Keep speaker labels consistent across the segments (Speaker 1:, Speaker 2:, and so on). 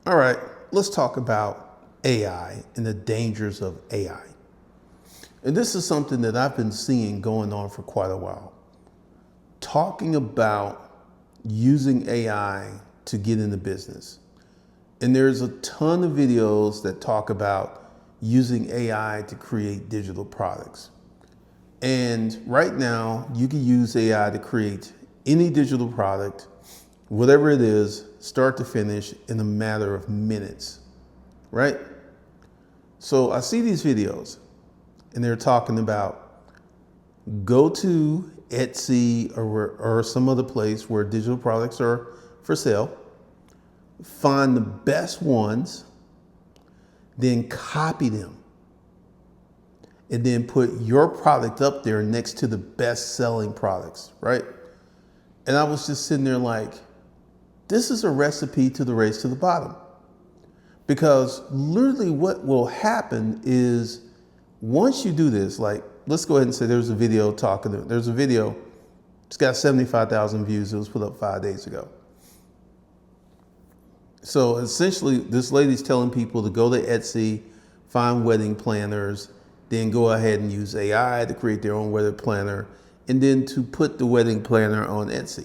Speaker 1: All right, let's talk about AI and the dangers of AI. And this is something that I've been seeing going on for quite a while. Talking about using AI to get into business. And there's a ton of videos that talk about using AI to create digital products. And right now, you can use AI to create any digital product, whatever it is, start to finish in a matter of minutes, right? So I see these videos and they're talking about go to Etsy or some other place where digital products are for sale, find the best ones, then copy them, and then put your product up there next to the best selling products, right? And I was just sitting there like, this is a recipe to the race to the bottom. Because literally what will happen is once you do this, like, let's go ahead and say there's a video it's got 75,000 views. It was put up 5 days ago. So essentially this lady's telling people to go to Etsy, find wedding planners, then go ahead and use AI to create their own wedding planner, and then to put the wedding planner on Etsy.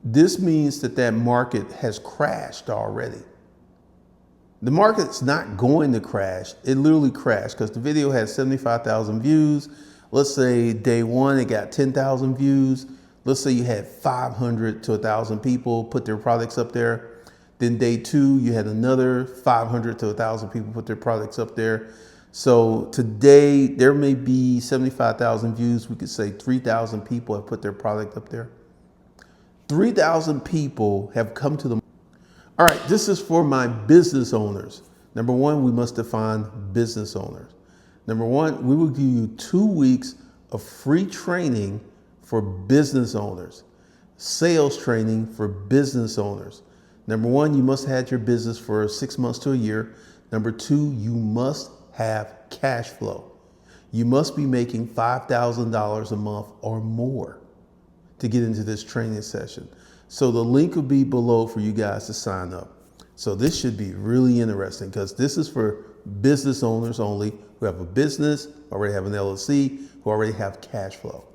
Speaker 1: This means that market has crashed already. The market's not going to crash. It literally crashed because the video had 75,000 views. Let's say day one, it got 10,000 views. Let's say you had 500 to 1,000 people put their products up there. Then day two, you had another 500 to 1,000 people put their products up there. So today there may be 75,000 views. We could say 3,000 people have put their product up there. 3,000 people have come to the. All right, this is for my business owners. Number one, we must define business owners. Number one, we will give you 2 weeks of free training for business owners, sales training for business owners. Number one, you must have had your business for 6 months to a year. Number two, you must have cash flow. You must be making $5,000 a month or more to get into this training session. So the link will be below for you guys to sign up. So this should be really interesting because this is for business owners only who have a business, already have an LLC, who already have cash flow.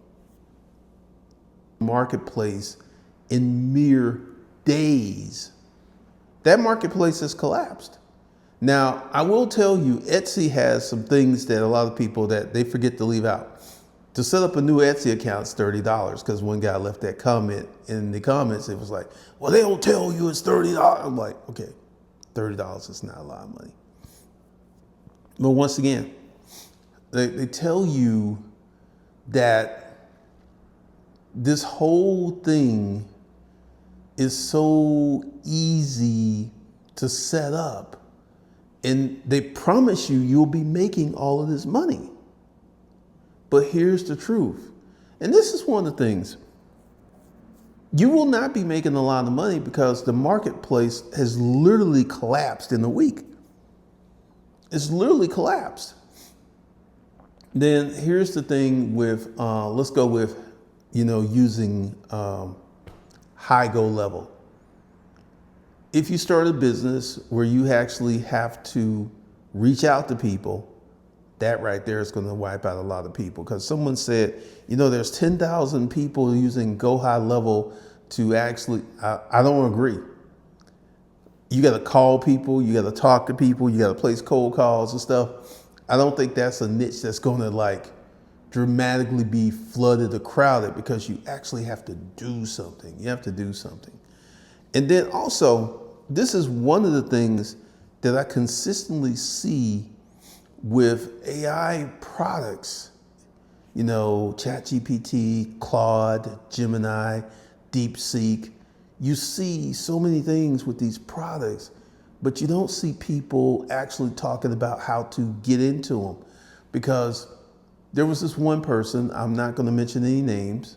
Speaker 1: Marketplace in mere days. That marketplace has collapsed. Now, I will tell you, Etsy has some things that a lot of people that they forget to leave out. To set up a new Etsy account is $30 because one guy left that comment in the comments. It was like, well, they don't tell you it's $30. I'm like, okay, $30 is not a lot of money. But once again, they tell you that this whole thing is so easy to set up. And they promise you you'll be making all of this money. But here's the truth. And this is one of the things. You will not be making a lot of money because the marketplace has literally collapsed in a week. It's literally collapsed. Then here's the thing with, let's go with, using high go level. If you start a business where you actually have to reach out to people, that right there is going to wipe out a lot of people. Because someone said, there's 10,000 people using Go High Level to actually, I don't agree. You got to call people, you got to talk to people, you got to place cold calls and stuff. I don't think that's a niche that's going to dramatically be flooded or crowded because you actually have to do something. You have to do something. And then also, this is one of the things that I consistently see with AI products, ChatGPT, Claude, Gemini, DeepSeek. You see so many things with these products, but you don't see people actually talking about how to get into them. Because there was this one person, I'm not going to mention any names,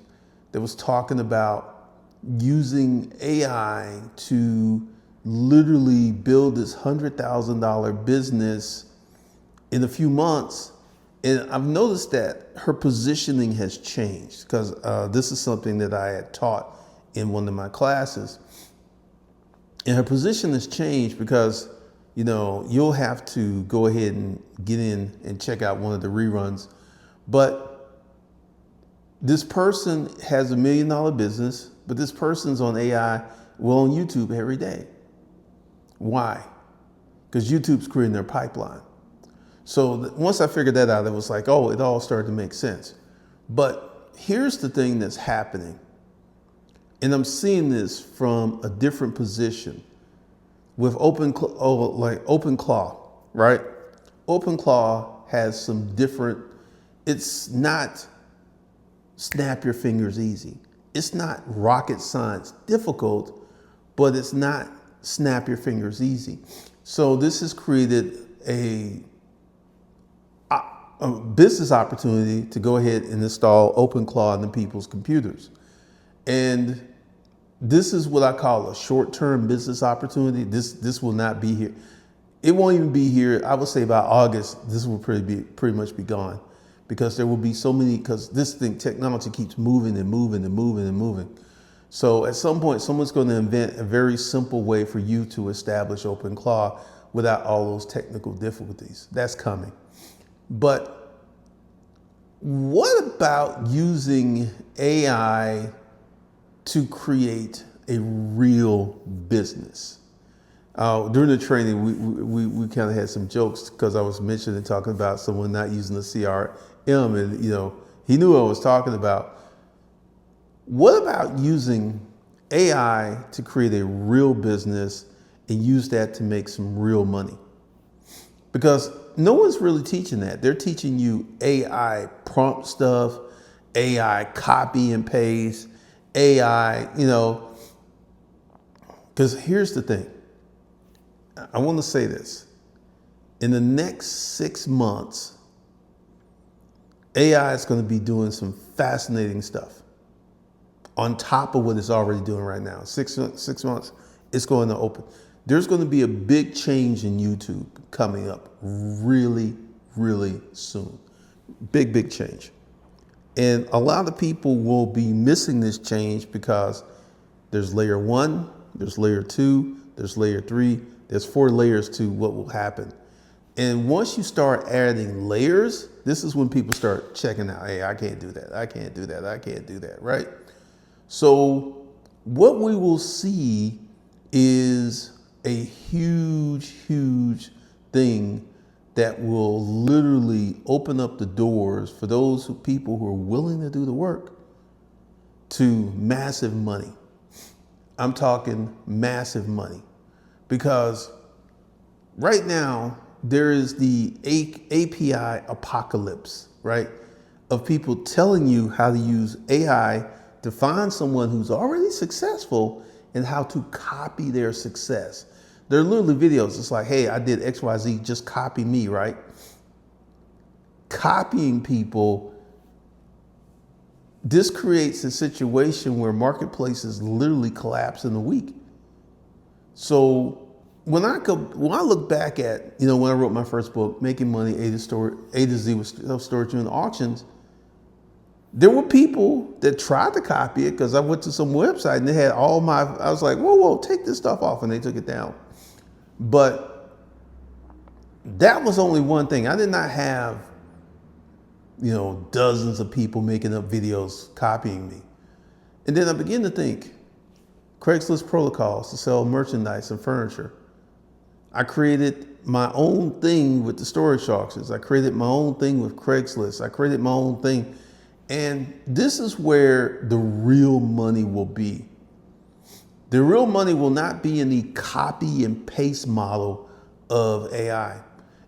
Speaker 1: that was talking about using AI to literally build this $100,000 business in a few months. And I've noticed that her positioning has changed because this is something that I had taught in one of my classes. And her position has changed because, you'll have to go ahead and get in and check out one of the reruns. But this person has $1 million business, but this person's on AI, on YouTube every day. Why? Because YouTube's creating their pipeline. So once I figured that out, it was like, it all started to make sense. But here's the thing that's happening. And I'm seeing this from a different position with OpenClaw, right? OpenClaw has some different, it's not snap your fingers easy. It's not rocket science difficult, but it's not snap your fingers easy. So this has created a business opportunity to go ahead and install OpenClaw on people's computers. And this is what I call a short-term business opportunity. This will not be here. It won't even be here. I would say by August, this will pretty much be gone, because there will be so many, because technology keeps moving and moving and moving and moving. So at some point, someone's going to invent a very simple way for you to establish OpenClaw without all those technical difficulties. That's coming. But what about using AI to create a real business? During the training, we kind of had some jokes, because I was talking about someone not using the CRM, and he knew what I was talking about. What about using AI to create a real business and use that to make some real money? Because no one's really teaching that. They're teaching you AI prompt stuff, AI copy and paste, AI, because here's the thing. I want to say this. In the next 6 months, AI is going to be doing some fascinating stuff on top of what it's already doing right now. 6 months, it's going to open. There's going to be a big change in YouTube coming up really, really soon. Big change. And a lot of people will be missing this change because there's layer 1, there's layer 2, there's layer 3, there's 4 layers to what will happen. And once you start adding layers, this is when people start checking out, hey, I can't do that, I can't do that, I can't do that, right? So what we will see is a huge thing that will literally open up the doors for those people who are willing to do the work to massive money. I'm talking massive money, because right now there is the API apocalypse, right? Of people telling you how to use AI to find someone who's already successful and how to copy their success. There are literally videos. It's like, hey, I did XYZ, just copy me, right? Copying people, this creates a situation where marketplaces literally collapse in a week. So when I look back at, when I wrote my first book, Making Money A to Z with Self-Storage Unit Auctions, there were people that tried to copy it, because I went to some website and they had I was like, whoa, take this stuff off, and they took it down. But that was only one thing. I did not have, dozens of people making up videos copying me. And then I began to think, Craigslist protocols to sell merchandise and furniture. I created my own thing with the storage auctions. I created my own thing with Craigslist. I created my own thing. And this is where the real money will be. The real money will not be in the copy and paste model of AI.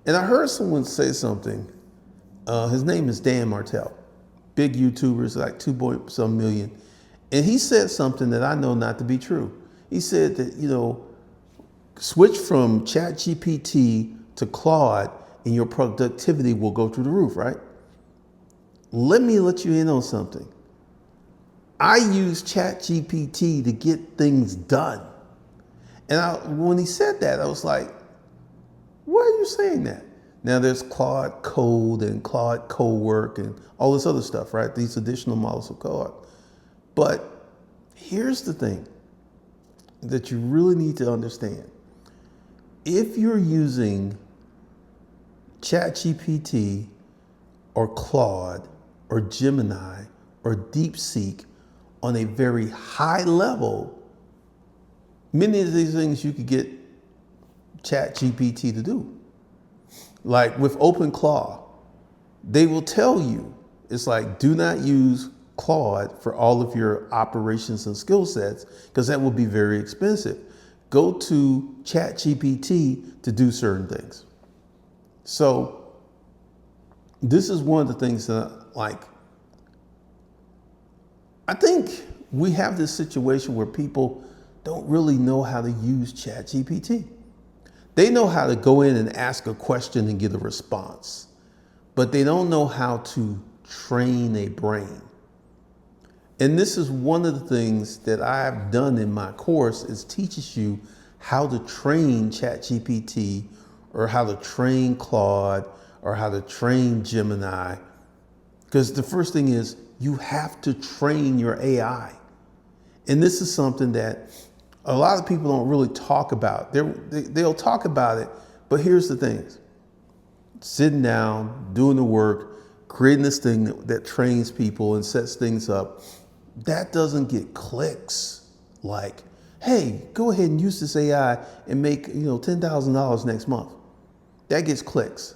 Speaker 1: And I heard someone say something. His name is Dan Martell, big YouTubers, like 2 million. And he said something that I know not to be true. He said that, switch from ChatGPT to Claude and your productivity will go through the roof, right? Let me let you in on something. I use ChatGPT to get things done. And when he said that, I was like, why are you saying that? Now there's Claude Code and Claude Cowork and all this other stuff, right? These additional models of Claude. But here's the thing. that you really need to understand. If you're using ChatGPT or Claude or Gemini or DeepSeek on a very high level, many of these things you could get ChatGPT to do. Like with OpenClaw, they will tell you, it's like, do not use Claude for all of your operations and skill sets, because that will be very expensive. Go to ChatGPT to do certain things. So this is one of the things that, like, I think we have this situation where people don't really know how to use ChatGPT. They know how to go in and ask a question and get a response, but they don't know how to train a brain. And this is one of the things that I've done in my course, is teaches you how to train ChatGPT, or how to train Claude, or how to train Gemini. Because the first thing is, you have to train your AI. And this is something that a lot of people don't really talk about. They'll talk about it, but here's the thing. Sitting down, doing the work, creating this thing that trains people and sets things up, that doesn't get clicks. Like, hey, go ahead and use this AI and make $10,000 next month. That gets clicks.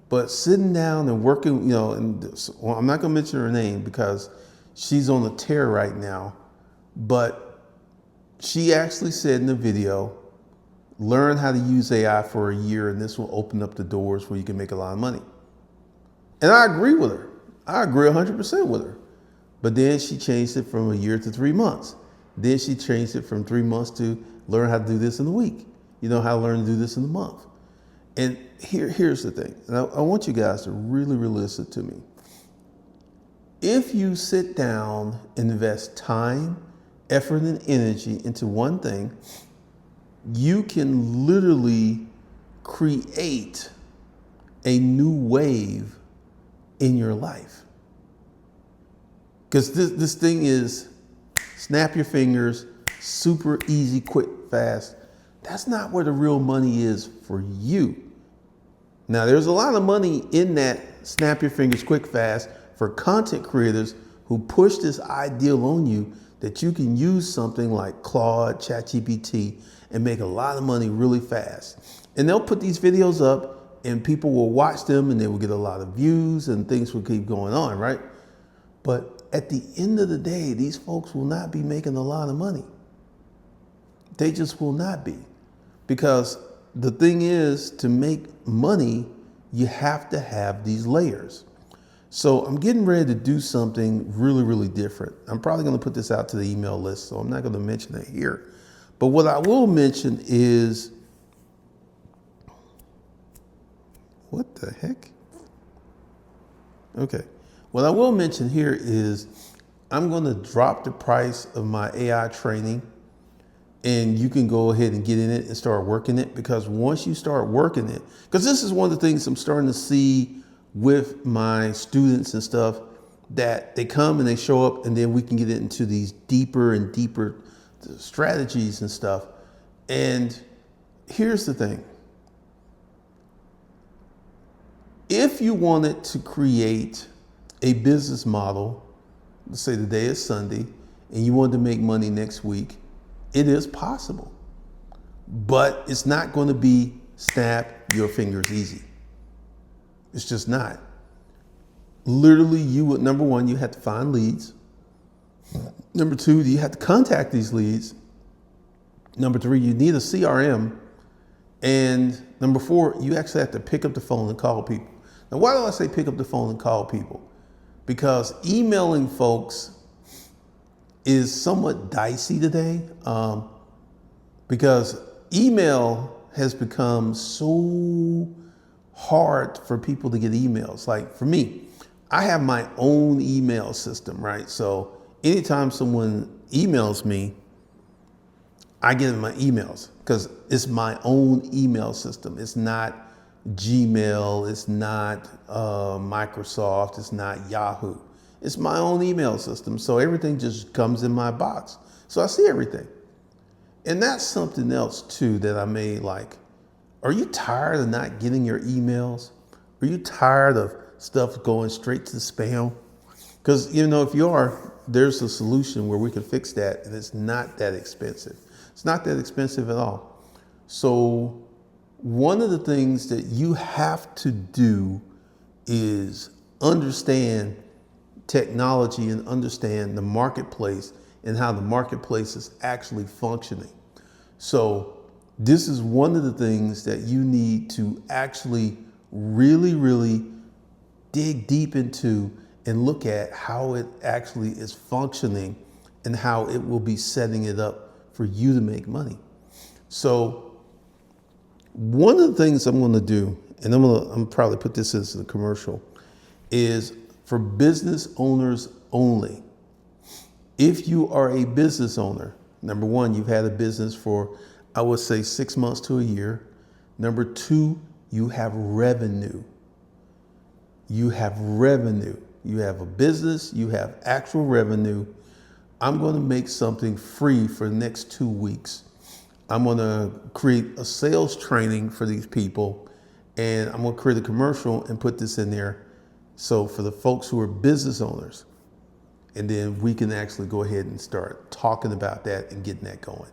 Speaker 1: But sitting down and working, well, I'm not gonna mention her name because she's on a tear right now, but she actually said in the video, learn how to use AI for a year and this will open up the doors where you can make a lot of money. And I agree with her. I agree 100% with her. But then she changed it from a year to 3 months. Then she changed it from 3 months to learn how to do this in a week. How to learn to do this in a month. And here's the thing. And I want you guys to really, really listen to me. If you sit down and invest time, effort, and energy into one thing, you can literally create a new wave in your life. Because this thing is snap your fingers, super easy, quick, fast. That's not where the real money is for you. Now, there's a lot of money in that snap your fingers, quick, fast for content creators who push this ideal on you that you can use something like Claude, ChatGPT, and make a lot of money really fast. And they'll put these videos up and people will watch them and they will get a lot of views and things will keep going on, right? But at the end of the day, these folks will not be making a lot of money. They just will not be. Because the thing is, to make money, you have to have these layers. So I'm getting ready to do something really, really different. I'm probably going to put this out to the email list, so I'm not going to mention it here. But what I will mention is, what the heck? Okay. What I will mention here is I'm going to drop the price of my AI training, and you can go ahead and get in it and start working it, because once you start working it, because this is one of the things I'm starting to see with my students and stuff, that they come and they show up and then we can get into these deeper and deeper strategies and stuff. And here's the thing. If you wanted to create a business model, let's say the day is Sunday, and you wanted to make money next week, it is possible. But it's not going to be snap your fingers easy. It's just not. Literally, number one, you have to find leads. Number two, you have to contact these leads. Number three, you need a CRM. And number four, you actually have to pick up the phone and call people. Now, why do I say pick up the phone and call people? Because emailing folks is somewhat dicey today, because email has become so hard for people to get emails. Like for me, I have my own email system, right? So anytime someone emails me, I get my emails because it's my own email system. It's not Gmail, it's not Microsoft, it's not Yahoo. It's my own email system. So everything just comes in my box. So I see everything. And that's something else too that I may like. Are you tired of not getting your emails? Are you tired of stuff going straight to spam? Because, if you are, there's a solution where we can fix that, and it's not that expensive. It's not that expensive at all. So one of the things that you have to do is understand technology and understand the marketplace and how the marketplace is actually functioning. So this is one of the things that you need to actually really, really dig deep into and look at how it actually is functioning and how it will be setting it up for you to make money. So one of the things I'm going to do, and I'm gonna probably put this as a commercial, is for business owners only. If you are a business owner, number one, you've had a business for, I would say, 6 months to a year. Number two, you have revenue. You have revenue. You have a business, you have actual revenue. I'm going to make something free for the next 2 weeks. I'm going to create a sales training for these people, and I'm going to create a commercial and put this in there. So for the folks who are business owners, and then we can actually go ahead and start talking about that and getting that going.